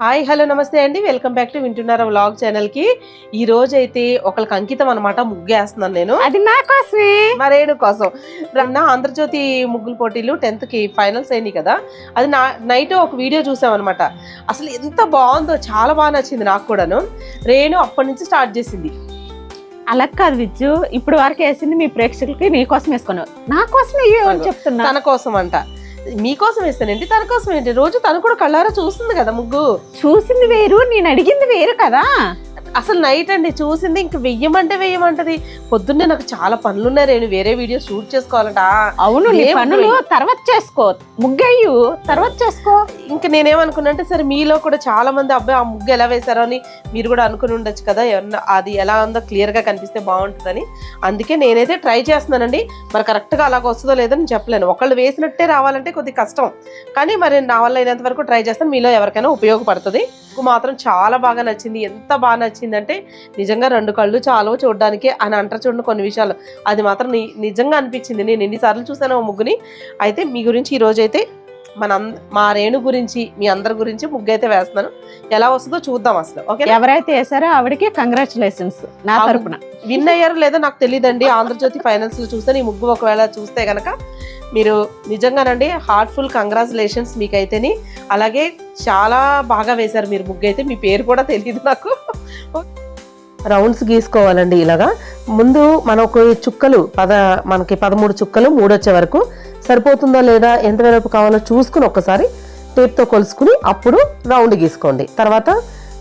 Hi hello నమస్తే అండి, welcome back to వింటున్నారా వ్లాగ్ ఛానల్ కి. ఈ రోజు అయితే ఒకళ్ళకి అంకితం అనమాట, ముగ్గేస్తున్నాను నేను. అది నా కోసమే, మరేడు కోసం. నా ఆంధ్రజ్యోతి ముగ్గుల పోటీలు 10th కి ఫైనల్స్ అయినాయి కదా, అది నైట్ ఒక వీడియో చూసామన్నమాట. అసలు ఎంత బాగుందో, చాలా బాగా నచ్చింది నాకు కూడాను. రేణు అప్పటి నుంచి స్టార్ట్ చేసింది. అలా కాదు విజ్జు, ఇప్పుడు వరకు వేసింది మీ ప్రేక్షకులకి నీ కోసం వేసుకున్నావు, నా కోసం అని చెప్తున్నా. తన కోసం అంట, మీకోసం వేస్తానండి, తన కోసం ఏంటి? రోజు తను కూడా కళ్ళారా చూస్తుంది కదా ముగ్గు. చూసింది వేరు, నేను అడిగింది వేరు కదా. అసలు నైట్ అండి చూసింది, ఇంక వెయ్యమంటది. పొద్దున్నే నాకు చాలా పనులు ఉన్నాయి, నేను వేరే వీడియో షూట్ చేసుకోవాలంట. అవును, నీ పనులు తర్వాత చేసుకో, ముగ్గయ్యు తర్వాత చేసుకో. ఇంక నేనేమనుకున్నా అంటే, సరే మీలో కూడా చాలా మంది అబ్బాయి ఆ ముగ్గు ఎలా వేశారో అని మీరు కూడా అనుకుని ఉండొచ్చు కదా, ఏమన్నా అది ఎలా ఉందో క్లియర్ గా కనిపిస్తే బాగుంటుందని. అందుకే నేనైతే ట్రై చేస్తున్నానండి. మరి కరెక్ట్ గా అలాగ వస్తుందో లేదో నేను చెప్పలేను. ఒకళ్ళు వేసినట్టే రావాలంటే కొద్దిగా కష్టం, కానీ మరి నా వల్ల అయినంత వరకు ట్రై చేస్తాను. మీలో ఎవరికైనా ఉపయోగపడుతుంది. మాత్రం చాలా బాగా నచ్చింది. ఎంత బాగా నచ్చిందంటే నిజంగా 2 కళ్ళు చాలు చూడడానికి అని అంటారు చూడండి కొన్ని విషయాలు, అది మాత్రం నిజంగా అనిపించింది. నేను ఎన్నిసార్లు చూసాను ఆ ముగ్గుని. అయితే మీ గురించి ఈరోజు అయితే మా రేణు గురించి, మీ అందరి గురించి ముగ్గు అయితే వేస్తున్నాను. ఎలా వస్తుందో చూద్దాం అసలు. ఓకే, ఎవరైతే వేసారో ఆవిడకి కంగ్రాచులేషన్స్ నా తరపున. విన్ అయ్యారో లేదో నాకు తెలియదండి. ఆంధ్రజ్యోతి ఫైనల్స్ లో చూస్తే ఈ ముగ్గు ఒకవేళ చూస్తే గనక మీరు నిజంగానండి హార్ట్ఫుల్ కంగ్రాచులేషన్స్ మీకైతేని. అలాగే చాలా బాగా వేశారు మీరు ముగ్గు అయితే. మీ పేరు కూడా తెలియదు నాకు. రౌండ్స్ గీసుకోవాలండి ఇలాగా. ముందు మనకు చుక్కలు మనకి 13 చుక్కలు 3 వచ్చే వరకు సరిపోతుందో లేదా, ఎంత వెడల్పు కావాలో చూసుకుని ఒక్కసారి టేప్తో కొలుసుకుని అప్పుడు రౌండ్ గీసుకోండి. తర్వాత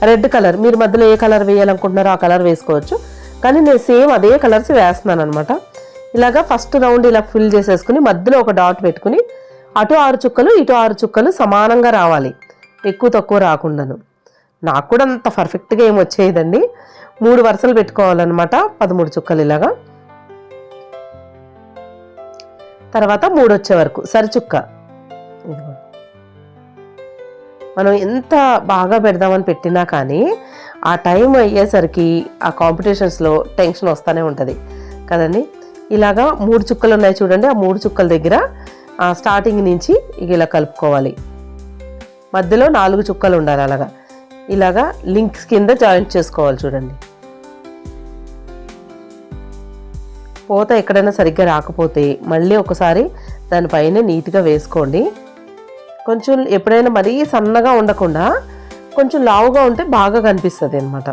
రెడ్ కలర్, మీరు మధ్యలో ఏ కలర్ వేయాలనుకుంటున్నారో ఆ కలర్ వేసుకోవచ్చు, కానీ నేను సేమ్ అదే కలర్స్ వేస్తున్నాను అనమాట. ఇలాగా ఫస్ట్ రౌండ్ ఇలా ఫిల్ చేసేసుకుని మధ్యలో ఒక డాట్ పెట్టుకుని అటు 6 చుక్కలు ఇటు 6 చుక్కలు సమానంగా రావాలి, ఎక్కువ తక్కువ రాకుండాను. నాకు కూడా అంత పర్ఫెక్ట్గా ఏమి వచ్చేదండి. 3 వరుసలు పెట్టుకోవాలన్నమాట, 13 చుక్కలు ఇలాగా. తర్వాత 3 వచ్చే వరకు సరిచుక్క. మనం ఎంత బాగా పెడదామని పెట్టినా కానీ ఆ టైం అయ్యేసరికి ఆ కాంపిటీషన్స్లో టెన్షన్ వస్తూనే ఉంటుంది కదండి. ఇలాగా 3 చుక్కలు ఉన్నాయి చూడండి, ఆ 3 చుక్కల దగ్గర స్టార్టింగ్ నుంచి ఇలా కలుపుకోవాలి. మధ్యలో 4 చుక్కలు ఉండాలి. అలాగా ఇలాగా లింక్స్ కింద జాయింట్ చేసుకోవాలి చూడండి. పోత ఎక్కడైనా సరిగ్గా రాకపోతే మళ్ళీ ఒకసారి దానిపైన నీట్గా వేసుకోండి. కొంచెం ఎప్పుడైనా మరీ సన్నగా ఉండకుండా కొంచెం లావుగా ఉంటే బాగా కనిపిస్తుంది అన్నమాట.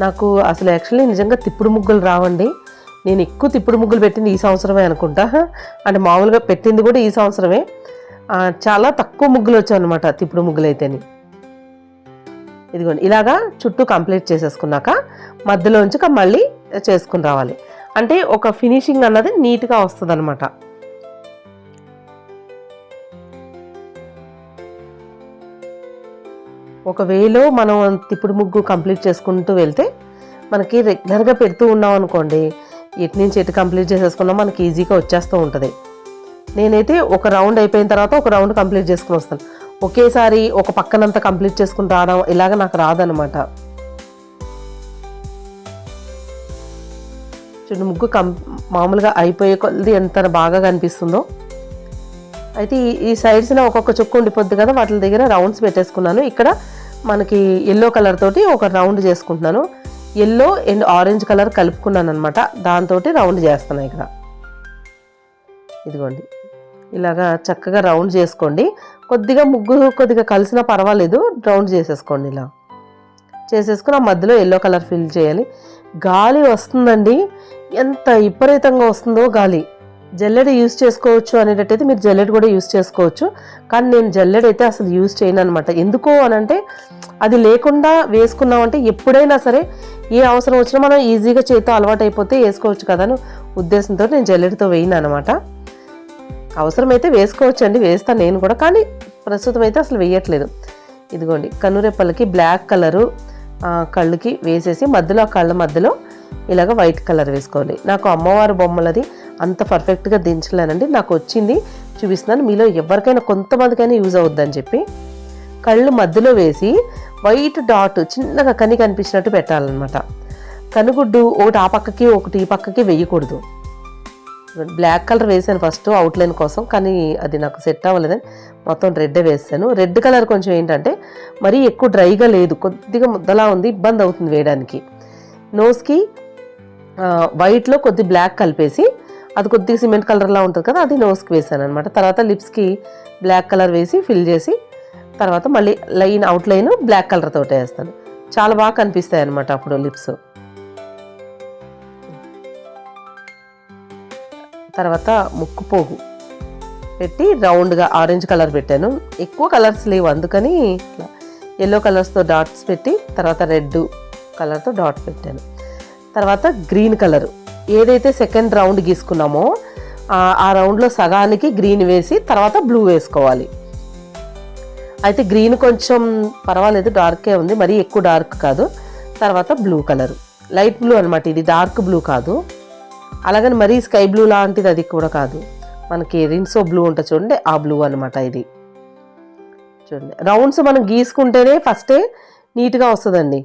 నాకు అసలు యాక్చువల్లీ నిజంగా తిప్పుడు ముగ్గులు రావండి. నేను ఎక్కువ తిప్పుడు ముగ్గులు పెట్టింది ఈ సంవత్సరమే అనుకుంటా, అంటే మామూలుగా పెట్టింది కూడా ఈ సంవత్సరమే. చాలా తక్కువ ముగ్గులు వచ్చాయి అనమాట తిప్పుడు ముగ్గులు అయితేని. ఇదిగోండి ఇలాగా చుట్టూ కంప్లీట్ చేసేసుకున్నాక మధ్యలోంచి మళ్ళీ చేసుకుని రావాలి, అంటే ఒక ఫినిషింగ్ అన్నది నీట్గా వస్తుంది అనమాట. ఒక వేలో మనం తిప్పుడు ముగ్గు కంప్లీట్ చేసుకుంటూ వెళ్తే మనకి రెగ్యులర్గా పెడుతూ ఉన్నాం అనుకోండి, ఎటు నుంచి ఎటు కంప్లీట్ చేసేసుకున్నాం మనకి ఈజీగా వచ్చేస్తూ ఉంటుంది. నేనైతే ఒక రౌండ్ అయిపోయిన తర్వాత ఒక రౌండ్ కంప్లీట్ చేసుకుని వస్తాను. ఒకేసారి ఒక పక్కనంతా కంప్లీట్ చేసుకుని రావడం ఇలాగ నాకు రాదనమాట. చూడండి ముగ్గు మామూలుగా అయిపోయే కొద్ది ఎంత బాగా కనిపిస్తుందో. అయితే ఈ సైడ్స్న ఒక్కొక్క చుక్క ఉండిపోద్ది కదా, వాటి దగ్గర రౌండ్స్ పెట్టేసుకున్నాను. ఇక్కడ మనకి ఎల్లో కలర్ తోటి ఒక రౌండ్ చేసుకుంటున్నాను. ఎల్లో అండ్ ఆరెంజ్ కలర్ కలుపుకున్నాను అనమాట, దాంతో రౌండ్ చేస్తున్నాను ఇక్కడ. ఇదిగోండి ఇలాగా చక్కగా రౌండ్ చేసుకోండి. కొద్దిగా ముగ్గు కొద్దిగా కలిసినా పర్వాలేదు, రౌండ్ చేసేసుకోండి. ఇలా చేసేసుకుని ఆ మధ్యలో ఎల్లో కలర్ ఫిల్ చేయాలి. గాలి వస్తుందండి, ఎంత విపరీతంగా వస్తుందో గాలి. జల్లెడ యూజ్ చేసుకోవచ్చు అనేటట్టయితే మీరు జల్లెడ కూడా యూజ్ చేసుకోవచ్చు, కానీ నేను జల్లెడ అయితే అసలు యూజ్ చేయను అనమాట. ఎందుకు అనంటే అది లేకుండా వేసుకున్నామంటే ఎప్పుడైనా సరే ఏ అవసరం వచ్చినా మనం ఈజీగా చేతితో అలవాటు అయిపోతే వేసుకోవచ్చు కదా అని ఉద్దేశంతో నేను జల్లెడతో వేయను అనమాట. అవసరమైతే వేసుకోవచ్చు అండి, వేస్తాను నేను కూడా, కానీ ప్రస్తుతం అయితే అసలు వేయట్లేదు. ఇదిగోండి కనురెప్పలకి బ్లాక్ కలరు కళ్ళుకి వేసేసి మధ్యలో ఆ కళ్ళ మధ్యలో ఇలాగ వైట్ కలర్ వేసుకోవాలి. నాకు అమ్మవారి బొమ్మలది అంత పర్ఫెక్ట్గా దించలేనండి, నాకు వచ్చింది చూపిస్తున్నాను. మీలో ఎవరికైనా కొంతమందికైనా యూజ్ అవుద్దని చెప్పి కళ్ళు మధ్యలో వేసి వైట్ డాట్ చిన్నగా కని కనిపించినట్టు పెట్టాలన్నమాట. కనుగుడ్డు ఒకటి ఆ పక్కకి ఒకటి ఈ పక్కకి వేయకూడదు. బ్లాక్ కలర్ వేసాను ఫస్ట్ అవుట్లైన్ కోసం, కానీ అది నాకు సెట్ అవ్వలేదని మొత్తం రెడ్డే వేసాను. రెడ్ కలర్ కొంచెం ఏంటంటే మరీ ఎక్కువ డ్రైగా లేదు, కొద్దిగా ముద్దలా ఉంది, ఇబ్బంది అవుతుంది వేయడానికి. నోస్కి వైట్లో కొద్ది బ్లాక్ కలిపేసి అది కొద్దిగా సిమెంట్ కలర్లా ఉంటుంది కదా, అది నోస్కి వేసాను అనమాట. తర్వాత లిప్స్కి బ్లాక్ కలర్ వేసి ఫిల్ చేసి తర్వాత మళ్ళీ అవుట్లైన్ బ్లాక్ కలర్ తోటి వేస్తాను. చాలా బాగా కనిపిస్తాయి అనమాట అప్పుడు లిప్స్. తర్వాత ముక్కు పోగు పెట్టి రౌండ్గా ఆరెంజ్ కలర్ పెట్టాను. ఎక్కువ కలర్స్ లేవు అందుకని ఇట్లా ఎల్లో కలర్స్తో డాట్స్ పెట్టి తర్వాత రెడ్ కలర్తో డాట్ పెట్టాను. తర్వాత గ్రీన్ కలర్ ఏదైతే సెకండ్ రౌండ్ గీసుకున్నామో ఆ రౌండ్లో సగానికి గ్రీన్ వేసి తర్వాత బ్లూ వేసుకోవాలి. అయితే గ్రీన్ కొంచెం పర్వాలేదు, డార్కే ఉంది, మరీ ఎక్కువ డార్క్ కాదు. తర్వాత బ్లూ కలర్ లైట్ బ్లూ అనమాట, ఇది డార్క్ బ్లూ కాదు, అలాగని మరీ స్కై బ్లూ లాంటిది అది కూడా కాదు, మనకి రిన్సో బ్లూ ఉంటుంది చూడండి, ఆ బ్లూ అనమాట ఇది. చూడండి రౌండ్స్ మనం గీసుకుంటేనే ఫస్టే నీట్గా వస్తుందండి.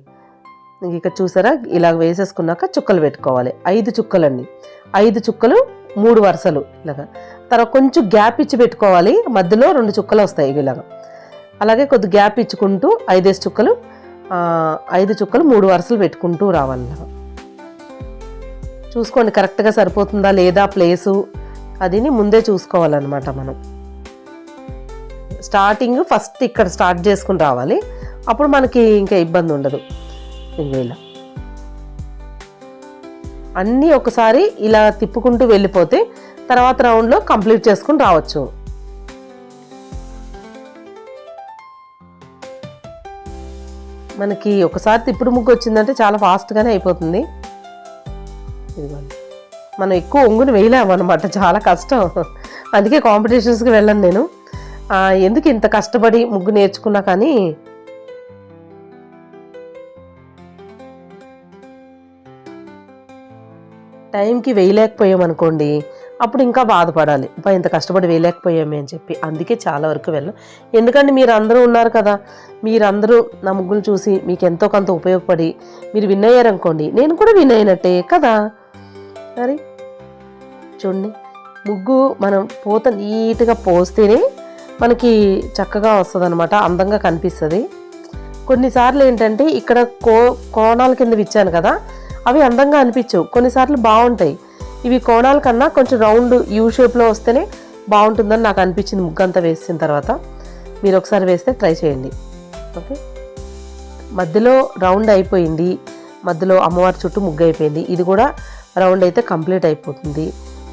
ఇక్కడ చూసారా, ఇలా వేసేసుకున్నాక చుక్కలు పెట్టుకోవాలి. 5 చుక్కలండి, 5 చుక్కలు 3 వరుసలు ఇలాగా. తర్వాత కొంచెం గ్యాప్ ఇచ్చి పెట్టుకోవాలి, మధ్యలో 2 చుక్కలు వస్తాయి ఇలాగా. అలాగే కొద్ది గ్యాప్ ఇచ్చుకుంటూ 5 చుక్కలు 3 వరుసలు పెట్టుకుంటూ రావాలి. చూసుకోండి కరెక్ట్గా సరిపోతుందా లేదా ప్లేసు, అదిని ముందే చూసుకోవాలన్నమాట. మనం స్టార్టింగ్ ఫస్ట్ ఇక్కడ స్టార్ట్ చేసుకుని రావాలి, అప్పుడు మనకి ఇంకా ఇబ్బంది ఉండదు. ఇలా అన్నీ ఒకసారి ఇలా తిప్పుకుంటూ వెళ్ళిపోతే తర్వాత రౌండ్లో కంప్లీట్ చేసుకుని రావచ్చు. మనకి ఒకసారి తిప్పుడు ముగ్గు వచ్చిందంటే చాలా ఫాస్ట్గానే అయిపోతుంది. ఇదిగోండి మనం ఎక్కువ ఒంగుని వేయలేము అనమాట, చాలా కష్టం. అందుకే కాంపిటీషన్స్కి వెళ్ళను నేను. ఎందుకు ఇంత కష్టపడి ముగ్గు నేర్చుకున్నా కానీ టైంకి వేయలేకపోయామనుకోండి అప్పుడు ఇంకా బాధపడాలి, ఇంత కష్టపడి వేయలేకపోయామే అని చెప్పి. అందుకే చాలా వరకు వెళ్ళను. ఎందుకంటే మీరు అందరూ ఉన్నారు కదా, మీరందరూ నా ముగ్గులు చూసి మీకు ఎంతో కొంత ఉపయోగపడి మీరు విన్ అయ్యారనుకోండి, నేను కూడా విన్ అయినట్టే కదా. మరి చూడండి ముగ్గు మనం నీట్గా పోస్తేనే మనకి చక్కగా వస్తుంది అనమాట, అందంగా కనిపిస్తుంది. కొన్నిసార్లు ఏంటంటే ఇక్కడ కోణాల కింద ఇచ్చాను కదా, అవి అందంగా అనిపించవు, కొన్నిసార్లు బాగుంటాయి. ఇవి కోణాల కన్నా కొంచెం రౌండ్ యూ షేప్లో వస్తేనే బాగుంటుందని నాకు అనిపించింది ముగ్గు అంతా వేసిన తర్వాత. మీరు ఒకసారి వేస్తే ట్రై చేయండి. ఓకే, మధ్యలో రౌండ్ అయిపోయింది, మధ్యలో అమ్మవారి చుట్టూ ముగ్గు అయిపోయింది. ఇది కూడా రౌండ్ అయితే కంప్లీట్ అయిపోతుంది.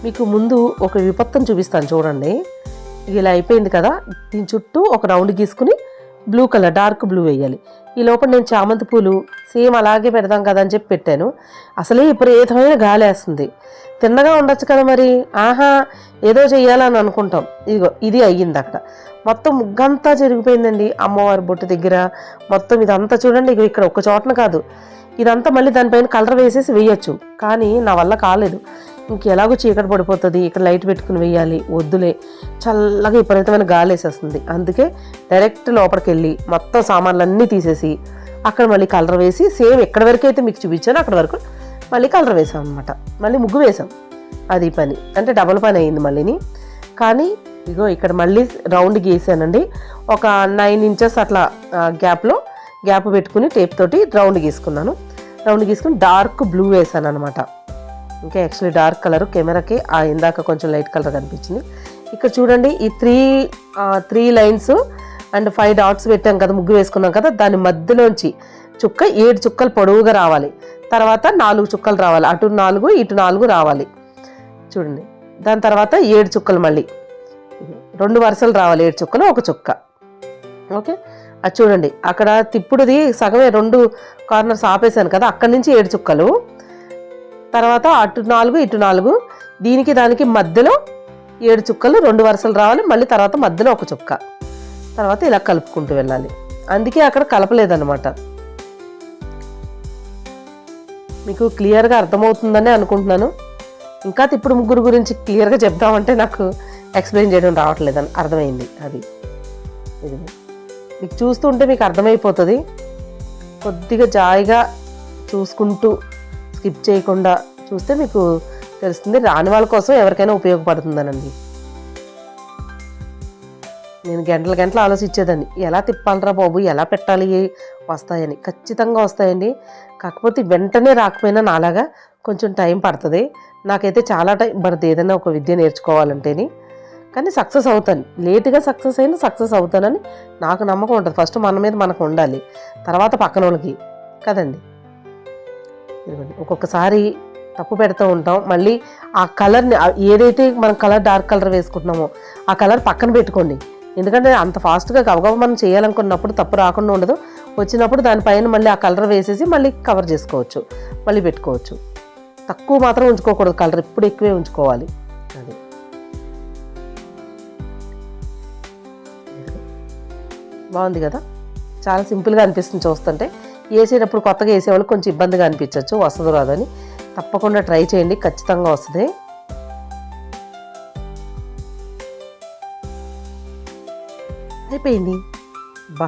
మీకు ముందు ఒక విపత్తును చూపిస్తాను చూడండి. ఇలా అయిపోయింది కదా, దీని చుట్టూ ఒక రౌండ్ గీసుకుని బ్లూ కలర్ డార్క్ బ్లూ వేయాలి. ఈ లోపల నేను చామంతి పూలు సేమ్ అలాగే పెడదాం కదా అని చెప్పి పెట్టాను. అసలే విపరీతమైన గాలి వేస్తుంది, తిన్నగా ఉండొచ్చు కదా మరి, ఏదో చెయ్యాలని అనుకుంటాం. ఇది అయ్యింది అక్కడ. మొత్తం ముగ్గంతా జరిగిపోయిందండి అమ్మవారి బొట్టు దగ్గర. మొత్తం ఇదంతా చూడండి, ఇక్కడ ఒక చోటన కాదు, ఇదంతా మళ్ళీ దానిపైన కలర్ వేసేసి వేయచ్చు, కానీ నా వల్ల కాలేదు. ఇంకెలాగో చీకటి పడిపోతుంది, ఇక్కడ లైట్ పెట్టుకుని వేయాలి, వద్దులే, చల్లగా విపరీతమైన గాలి వేసేస్తుంది. అందుకే డైరెక్ట్ లోపలికి వెళ్ళి మొత్తం సామాన్లన్నీ తీసేసి అక్కడ మళ్ళీ కలర్ వేసి సేమ్ ఎక్కడి వరకు అయితే మీకు చూపించానో అక్కడ వరకు మళ్ళీ కలర్ వేసాం అనమాట. మళ్ళీ ముగ్గు వేసాం, అది పని అంటే డబుల్ పని అయింది మళ్ళీని. కానీ ఇక్కడ మళ్ళీ రౌండ్ గీసానండి, ఒక 9 ఇంచెస్ అట్లా గ్యాప్ పెట్టుకుని టేప్ తోటి రౌండ్ గీసుకున్నాను. రౌండ్ గీసుకుని డార్క్ బ్లూ వేసాను అనమాట. ఇంకా యాక్చువల్లీ డార్క్ కలర్ కెమెరాకి ఇందాక కొంచెం లైట్ కలర్ కనిపించింది. ఇక్కడ చూడండి ఈ 3 లైన్స్ అండ్ 5 డాట్స్ పెట్టాం కదా, ముగ్గు వేసుకున్నాం కదా, దాని మధ్యలోంచి 7 చుక్కలు పొడవుగా రావాలి. తర్వాత 4 చుక్కలు రావాలి, అటు 4 ఇటు 4 రావాలి చూడండి. దాని తర్వాత 7 చుక్కలు, మళ్ళీ 2 వరుసలు రావాలి, 7 చుక్కలు 1 చుక్క. ఓకే, అది చూడండి అక్కడ తిప్పుడుది సగమే 2 కార్నర్స్ ఆపేసాను కదా, అక్కడి నుంచి 7 చుక్కలు. తర్వాత అటు 4 ఇటు 4, దీనికి దానికి మధ్యలో 7 చుక్కలు, 2 వరుసలు రావాలి, మళ్ళీ తర్వాత మధ్యలో 1 చుక్క. తర్వాత ఇలా కలుపుకుంటూ వెళ్ళాలి. అందుకే అక్కడ కలపలేదన్నమాట. మీకు క్లియర్గా అర్థమవుతుందని అనుకుంటున్నాను. ఇంకా తిప్పుడు ముగ్గురు గురించి క్లియర్గా చెప్దామంటే నాకు ఎక్స్ప్లెయిన్ చేయడం రావట్లేదని అర్థమైంది. అది ఇది మీకు చూస్తుంటే మీకు అర్థమైపోతుంది. కొద్దిగా జాయిగా చూసుకుంటూ స్కిప్ చేయకుండా చూస్తే మీకు తెలుస్తుంది. రాని వాళ్ళ కోసం ఎవరికైనా ఉపయోగపడుతుందనండి. నేను గంటలు ఆలోచించేదాన్ని, ఎలా తిప్పాలరా బాబు, ఎలా పెట్టాలి వస్తాయని. ఖచ్చితంగా వస్తాయండి. కాకపోతే వెంటనే రాకపోయినా నాలాగా కొంచెం టైం పడుతుంది. నాకైతే చాలా టైం పడుతుంది ఏదైనా ఒక విద్య నేర్చుకోవాలంటేని. కానీ సక్సెస్ అవుతాను. లేట్గా సక్సెస్ అయినా సక్సెస్ అవుతానని నాకు నమ్మకం ఉంటుంది. ఫస్ట్ మన మీద మనకు ఉండాలి, తర్వాత పక్కన వాళ్ళకి కదండి. ఒక్కొక్కసారి తప్పు పెడుతూ ఉంటాం. మళ్ళీ ఆ కలర్ని ఏదైతే మనం డార్క్ కలర్ వేసుకుంటున్నామో ఆ కలర్ పక్కన పెట్టుకోండి. ఎందుకంటే అంత ఫాస్ట్గా గబగబా మనం చేయాలనుకున్నప్పుడు తప్పు రాకుండా ఉండదు. వచ్చినప్పుడు దానిపైన మళ్ళీ ఆ కలర్ వేసేసి మళ్ళీ కవర్ చేసుకోవచ్చు, మళ్ళీ పెట్టుకోవచ్చు. తక్కువ మాత్రం ఉంచుకోకూడదు కలర్, ఇప్పుడు ఎక్కువే ఉంచుకోవాలి. అది బాగుంది కదా, చాలా సింపుల్గా అనిపిస్తుంది చూస్తుంటే. వేసేటప్పుడు కొత్తగా వేసేవాళ్ళు కొంచెం ఇబ్బందిగా అనిపించవచ్చు, వస్తుందో రాదని. తప్పకుండా ట్రై చేయండి, ఖచ్చితంగా వస్తుంది. అయిపోయింది. బా,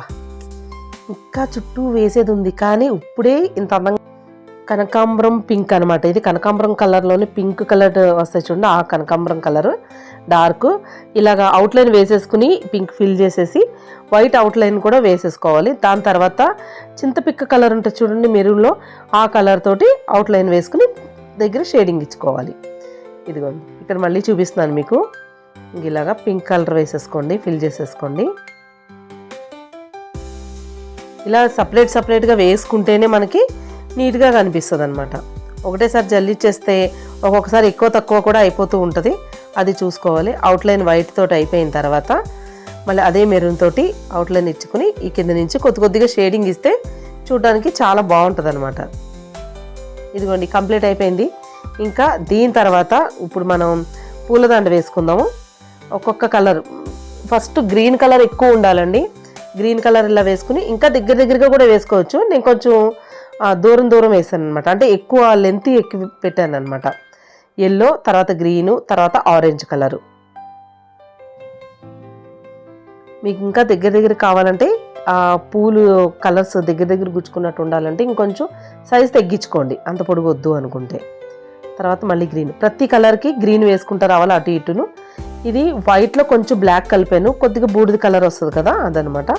ఇంకా చుట్టూ వేసేది ఉంది, కానీ ఇప్పుడే ఇంత అందంగా కనకాంబరం పింక్ అనమాట. ఇది కనకాంబరం కలర్లోని పింక్ కలర్ వస్తాయి చూడండి, ఆ కనకాంబరం కలర్ డార్క్. ఇలాగా అవుట్లైన్ వేసేసుకుని పింక్ ఫిల్ చేసేసి వైట్ అవుట్లైన్ కూడా వేసేసుకోవాలి. దాని తర్వాత చింతపిక్క కలర్ ఉంటుంది చూడండి మెరూన్లో, ఆ కలర్ తోటి అవుట్లైన్ వేసుకుని దగ్గర షేడింగ్ ఇచ్చుకోవాలి. ఇదిగోండి ఇక్కడ మళ్ళీ చూపిస్తున్నాను మీకు. ఇలాగా పింక్ కలర్ వేసేసుకోండి, ఫిల్ చేసేసుకోండి. ఇలా సపరేట్గా వేసుకుంటేనే మనకి నీట్గా కనిపిస్తుంది అనమాట. ఒకటేసారి జల్లిచ్చేస్తే ఒక్కొక్కసారి ఎక్కువ తక్కువ కూడా అయిపోతూ ఉంటుంది, అది చూసుకోవాలి. అవుట్లైన్ వైట్ తోటి అయిపోయిన తర్వాత మళ్ళీ అదే మెరూన్ తోటి అవుట్లైన్ ఇచ్చుకుని ఈ కింద నుంచి కొద్దిగా షేడింగ్ ఇస్తే చూడడానికి చాలా బాగుంటుంది అనమాట. ఇదిగోండి కంప్లీట్ అయిపోయింది. ఇంకా దీని తర్వాత ఇప్పుడు మనం పూలదండ వేసుకుందాము. ఒక్కొక్క కలర్, ఫస్ట్ గ్రీన్ కలర్ ఎక్కువ ఉండాలండి. గ్రీన్ కలర్ ఇలా వేసుకుని ఇంకా దగ్గరగా కూడా వేసుకోవచ్చు. నేను కొంచెం దూరం వేసాను అనమాట, అంటే ఎక్కువ లెంత్ ఎక్కువ పెట్టాను అనమాట. ఎల్లో, తర్వాత గ్రీను, తర్వాత ఆరెంజ్ కలరు. మీకు ఇంకా దగ్గర కావాలంటే ఆ పూలు కలర్స్ దగ్గర గుచ్చుకున్నట్టు ఉండాలంటే ఇంకొంచెం సైజ్ తగ్గించుకోండి, అంత పొడుగు వద్దు అనుకుంటే. తర్వాత మళ్ళీ గ్రీన్, ప్రతి కలర్కి గ్రీన్ వేసుకుంటూ రావాలి అటు ఇటును. ఇది వైట్లో కొంచెం బ్లాక్ కలిపాను, కొద్దిగా బూడిద కలర్ వస్తుంది కదా అదనమాట.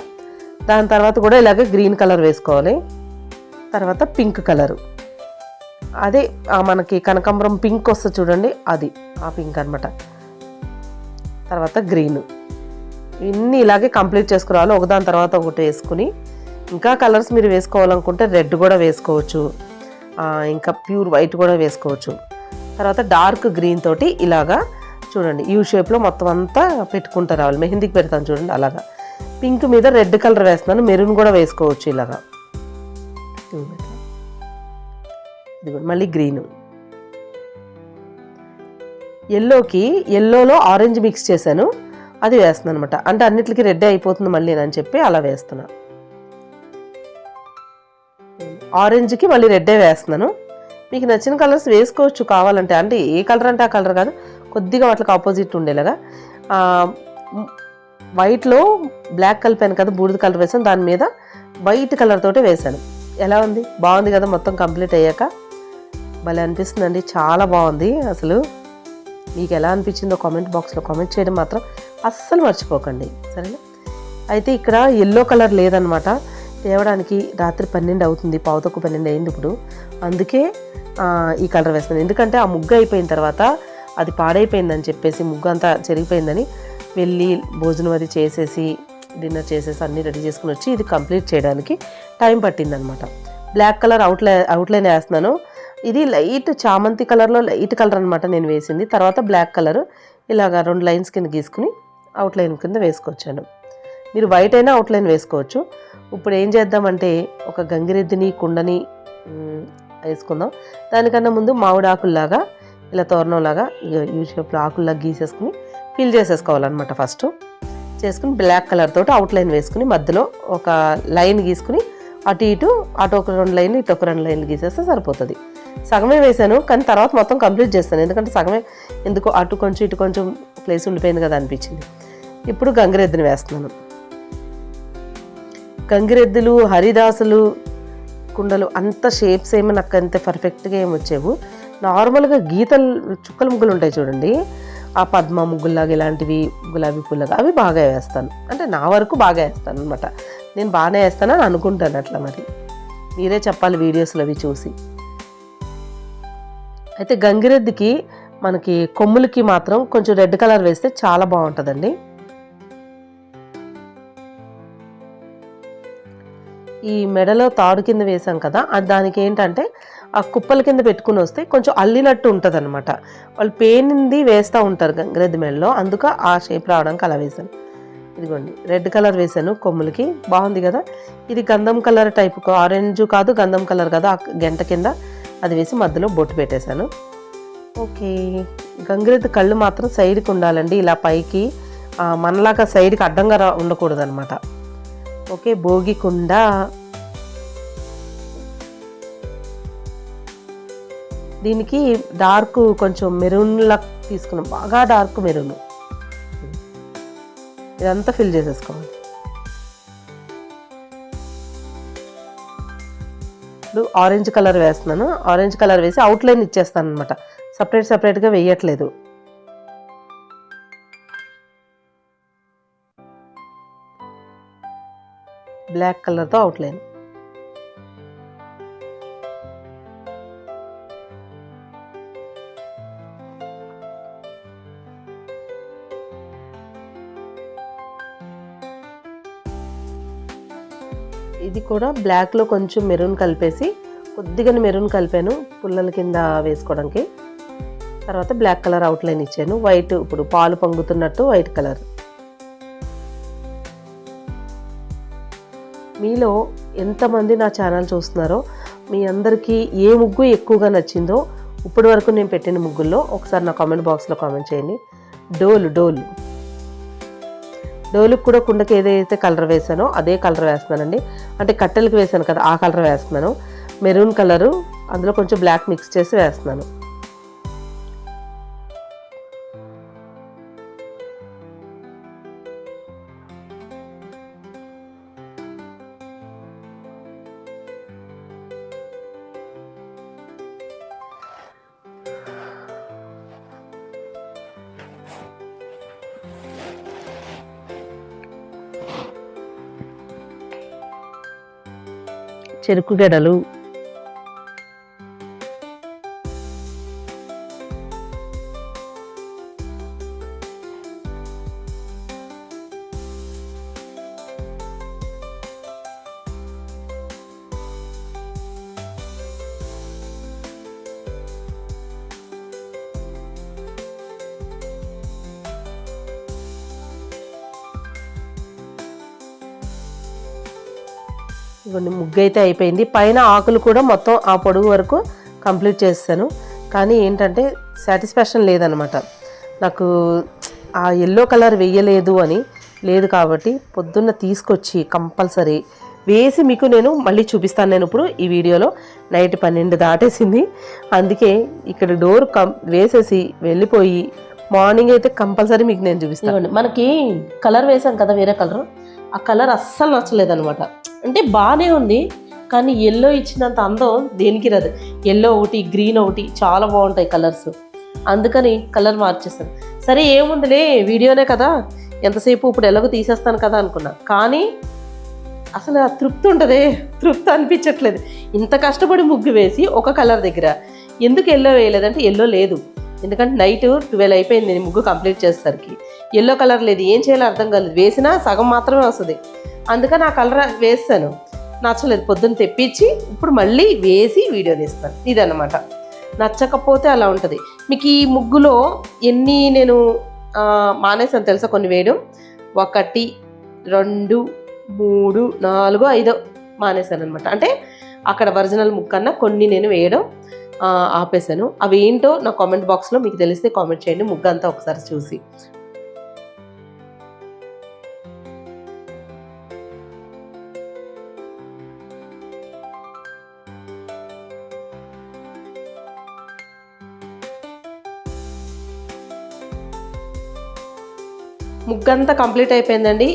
దాని తర్వాత కూడా ఇలాగే గ్రీన్ కలర్ వేసుకోవాలి. తర్వాత పింక్ కలరు, అదే మనకి కనకాంబరం పింక్ వస్తుంది చూడండి, అది ఆ పింక్ అనమాట. తర్వాత గ్రీన్. ఇన్ని ఇలాగే కంప్లీట్ చేసుకురావాలి, ఒకదాని తర్వాత ఒకటి వేసుకుని. ఇంకా కలర్స్ మీరు వేసుకోవాలనుకుంటే రెడ్ కూడా వేసుకోవచ్చు, ఇంకా ప్యూర్ వైట్ కూడా వేసుకోవచ్చు. తర్వాత డార్క్ గ్రీన్ తోటి ఇలాగా చూడండి యూ షేప్లో మొత్తం అంతా పెట్టుకుంటూ రావాలి. మెహందీకి పెడతాను చూడండి అలాగా. పింక్ మీద రెడ్ కలర్ వేస్తున్నాను, మెరూన్ కూడా వేసుకోవచ్చు ఇలాగా. ఇది మళ్ళీ గ్రీను, ఎల్లోలో ఆరెంజ్ మిక్స్ చేశాను, అది వేస్తున్నాను అనమాట. అంటే అన్నిటికీ రెడ్ అయిపోతుంది మళ్ళీ అని చెప్పి అలా వేస్తున్నా. ఆరెంజ్కి మళ్ళీ రెడ్డే వేస్తున్నాను. మీకు నచ్చిన కలర్స్ వేసుకోవచ్చు కావాలంటే, అంటే ఏ కలర్ అంటే ఆ కలర్ కాదు, కొద్దిగా వాటికి ఆపోజిట్ ఉండేలాగా. వైట్లో బ్లాక్ కలిపాను కదా, బూడిద కలర్ వేసాను, దాని మీద వైట్ కలర్ తోటి వేసాను. ఎలా ఉంది, బాగుంది కదా. మొత్తం కంప్లీట్ అయ్యాక భలే అనిపిస్తుందండి, చాలా బాగుంది. అసలు మీకు ఎలా అనిపించిందో కామెంట్ బాక్స్లో కామెంట్ చేయడం మాత్రం అస్సలు మర్చిపోకండి, సరేనా. అయితే ఇక్కడ ఎల్లో కలర్ లేదనమాట, తేవడానికి రాత్రి 12 అవుతుంది, 11:12 అయింది ఇప్పుడు. అందుకే ఈ కలర్ వేస్తున్నాను. ఎందుకంటే ఆ ముగ్గు అయిపోయిన తర్వాత అది పాడైపోయిందని చెప్పేసి, ముగ్గు అంతా చెరిగిపోయిందని వెళ్ళి భోజనం అది చేసేసి డిన్నర్ చేసేసి అన్నీ రెడీ చేసుకుని వచ్చి ఇది కంప్లీట్ చేయడానికి టైం పట్టిందనమాట. బ్లాక్ కలర్ అవుట్లైన్ వేస్తున్నాను. ఇది లైట్ చామంతి కలర్లో లైట్ కలర్ అనమాట నేను వేసింది. తర్వాత బ్లాక్ కలర్ ఇలాగా 2 లైన్స్ కింద గీసుకుని అవుట్లైన్ కింద వేసుకొచ్చాను. మీరు వైట్ అయినా అవుట్లైన్ వేసుకోవచ్చు. ఇప్పుడు ఏం చేద్దామంటే ఒక గంగిరెద్దుని కుండని వేసుకుందాం. దానికన్నా ముందు మామిడి ఆకుల్లాగా ఇలా తోరణంలాగా యూ షేప్లో ఆకుల్లాగా గీసేసుకుని ఫిల్ చేసేసుకోవాలన్నమాట. ఫస్ట్ చేసుకుని బ్లాక్ కలర్ తోటి అవుట్లైన్ వేసుకుని మధ్యలో ఒక లైన్ గీసుకుని అటు ఒక 2 లైన్లు ఇటు ఒక 2 లైన్లు గీసేస్తే సరిపోతుంది. సగమే వేసాను, కానీ తర్వాత మొత్తం కంప్లీట్ చేస్తాను. ఎందుకంటే సగమే ఎందుకో అటు కొంచెం ఇటు కొంచెం ప్లేస్ ఉండిపోయింది కదా అనిపించింది. ఇప్పుడు గంగిరెద్దుని వేస్తున్నాను. గంగిరెద్దులు, హరిదాసులు కుండలు అంత షేప్స్ ఏమో నాకు అంత పర్ఫెక్ట్గా ఏమి వచ్చేవు. నార్మల్గా గీతలు చుక్కల ముగ్గులు ఉంటాయి చూడండి, ఆ పద్మ ముగ్గుల్లాగా ఇలాంటివి గులాబీ పూలగా అవి బాగా వేస్తాను. అంటే నా వరకు బాగా వేస్తాను అనమాట. నేను బాగానే వేస్తానని అనుకుంటాను అట్లా. మరి మీరే చెప్పాలి వీడియోస్లో అవి చూసి. అయితే గంగిరెద్దుకి మనకి కొమ్ములకి మాత్రం కొంచెం రెడ్ కలర్ వేస్తే చాలా బాగుంటుందండి. ఈ మెడలో తాడు కింద వేసాం కదా, దానికి ఏంటంటే ఆ కుప్పల కింద పెట్టుకుని వస్తే కొంచెం అల్లినట్టు ఉంటుంది అనమాట. వాళ్ళు పేనింది వేస్తూ ఉంటారు గంగిరెద్దు మెడలో, అందుకు ఆ షేప్ రావడానికి అలా వేసాను. ఇదిగోండి రెడ్ కలర్ వేసాను కొమ్ములకి, బాగుంది కదా. ఇది గంధం కలర్ టైప్, ఆరెంజ్ కాదు గంధం కలర్ కదా, ఆ గంట కింద అది వేసి మధ్యలో బొట్టు పెట్టేశాను. ఓకే, గంగిరెద్దు కళ్ళు మాత్రం సైడ్కి ఉండాలండి, ఇలా పైకి మనలాగా సైడ్కి అడ్డంగా ఉండకూడదు అనమాట. ఓకే, భోగి కుండ. దీనికి డార్క్ కొంచెం మెరూన్లా తీసుకున్నాం, బాగా డార్క్ మెరూన్. ఇదంతా ఫిల్ చేసేసుకోవాలి. ఇప్పుడు ఆరెంజ్ కలర్ వేస్తున్నాను. ఆరెంజ్ కలర్ వేసి అవుట్లైన్ ఇచ్చేస్తాను అనమాట, సపరేట్గా వేయట్లేదు. బ్లాక్ కలర్తో అవుట్లైన్. ఇది కూడా బ్లాక్లో కొంచెం మెరూన్ కలిపేసి, కొద్దిగా మెరూన్ కలిపాను పుల్లల కింద వేసుకోవడానికి. తర్వాత బ్లాక్ కలర్ అవుట్లైన్ ఇచ్చాను. వైట్, ఇప్పుడు పాలు పొంగుతున్నట్టు వైట్ కలర్. మీలో ఎంతమంది నా ఛానల్ చూస్తున్నారో, మీ అందరికీ ఏ ముగ్గు ఎక్కువగా నచ్చిందో ఇప్పటి వరకు నేను పెట్టిన ముగ్గుల్లో ఒకసారి నా కామెంట్ బాక్స్లో కామెంట్ చేయండి. డోలుకి కూడా కుండకి ఏదైతే కలర్ వేసానో అదే కలర్ వేస్తున్నానండి. అంటే కట్టెలకి వేసాను కదా, ఆ కలర్ వేస్తున్నాను. మెరూన్ కలరు, అందులో కొంచెం బ్లాక్ మిక్స్ చేసి వేస్తున్నాను. చెరుకు గడలు, ఇవన్నీ ముగ్గు అయితే అయిపోయింది. పైన ఆకులు కూడా మొత్తం ఆ పొడుగు వరకు కంప్లీట్ చేస్తాను. కానీ ఏంటంటే సాటిస్ఫాక్షన్ లేదనమాట నాకు, ఆ ఎల్లో కలర్ వేయలేదు అని లేదు. కాబట్టి పొద్దున్న తీసుకొచ్చి కంపల్సరీ వేసి మీకు నేను మళ్ళీ చూపిస్తాను. నేను ఇప్పుడు ఈ వీడియోలో నైట్ 12 దాటేసింది, అందుకే ఇక్కడ డోర్ వేసేసి వెళ్ళిపోయి మార్నింగ్ అయితే కంపల్సరీ మీకు నేను చూపిస్తాను. మనకి కలర్ వేసాం కదా వేరే కలర్, ఆ కలర్ అస్సలు నచ్చలేదనమాట. అంటే బాగానే ఉంది కానీ ఎల్లో ఇచ్చినంత అందం దేనికి రాదు. ఎల్లో ఒకటి, గ్రీన్ ఒకటి చాలా బాగుంటాయి కలర్స్, అందుకని కలర్ మార్చేస్తాను. సరే ఏముందిలే వీడియోనే కదా, ఎంతసేపు ఇప్పుడు ఎలాగో తీసేస్తాను కదా అనుకున్నా. కానీ అసలు ఆ తృప్తి అనిపించట్లేదు. ఇంత కష్టపడి ముగ్గు వేసి ఒక కలర్ దగ్గర ఎందుకు ఎల్లో వేయలేదంటే ఎల్లో లేదు. ఎందుకంటే నైట్ 12 అయిపోయింది నేను ముగ్గు కంప్లీట్ చేసేసరికి. ఎల్లో కలర్ లేదు, ఏం చేయాలో అర్థం కాలేదు. వేసినా సగం మాత్రమే వస్తుంది, అందుకని ఆ కలర్ వేస్తాను. నచ్చలేదు, పొద్దున్న తెప్పించి ఇప్పుడు మళ్ళీ వేసి వీడియో తీస్తాను. ఇదన్నమాట, నచ్చకపోతే అలా ఉంటుంది. మీకు ఈ ముగ్గులో ఎన్ని నేను మానేసాను తెలుసా కొన్ని వేయడం? 1, 2, 3, 4, 5 మానేశాను అనమాట. అంటే అక్కడ ఒరిజినల్ ముగ్గు కన్నా కొన్ని నేను వేయడం ఆపేశాను. అవి ఏంటో నా కామెంట్ బాక్స్లో మీకు తెలిస్తే కామెంట్ చేయండి, ముగ్గు అంతా ఒకసారి చూసి. ముగ్గంతా కంప్లీట్ అయిపోయిందండి.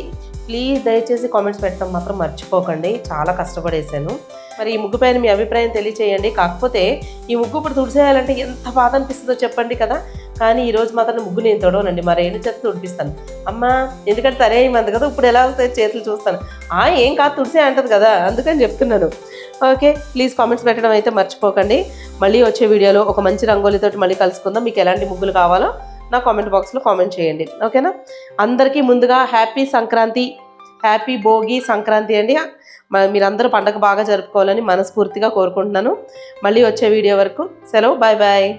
ప్లీజ్ దయచేసి కామెంట్స్ పెట్టడం మాత్రం మర్చిపోకండి, చాలా కష్టపడేసాను. మరి ఈ ముగ్గు పైన మీ అభిప్రాయం తెలియచేయండి. కాకపోతే ఈ ముగ్గు ఇప్పుడు తుడిసేయాలంటే ఎంత బాధ అనిపిస్తుందో చెప్పండి కదా. కానీ ఈరోజు మాత్రం ముగ్గు నేను తొడవనండి, మా రేణు చేత తుడిపిస్తాను. అమ్మ ఎందుకంటే తరే ఏమంది కదా, ఇప్పుడు ఎలా అవుతాయి చేతులు చూస్తాను. ఏం కాదు తుడిసే అంటది కదా, అందుకని చెప్తున్నాను. ఓకే, ప్లీజ్ కామెంట్స్ పెట్టడం అయితే మర్చిపోకండి. మళ్ళీ వచ్చే వీడియోలో ఒక మంచి రంగోలితో మళ్ళీ కలుసుకుందాం. మీకు ఎలాంటి ముగ్గులు కావాలో నా కామెంట్ బాక్స్లో కామెంట్ చేయండి. ఓకేనా? అందరికీ ముందుగా హ్యాపీ సంక్రాంతి, హ్యాపీ భోగి సంక్రాంతి అండి. మీరందరూ పండగ బాగా జరుపుకోవాలని మనస్ఫూర్తిగా కోరుకుంటున్నాను. మళ్ళీ వచ్చే వీడియో వరకు సెలవు, బాయ్ బాయ్.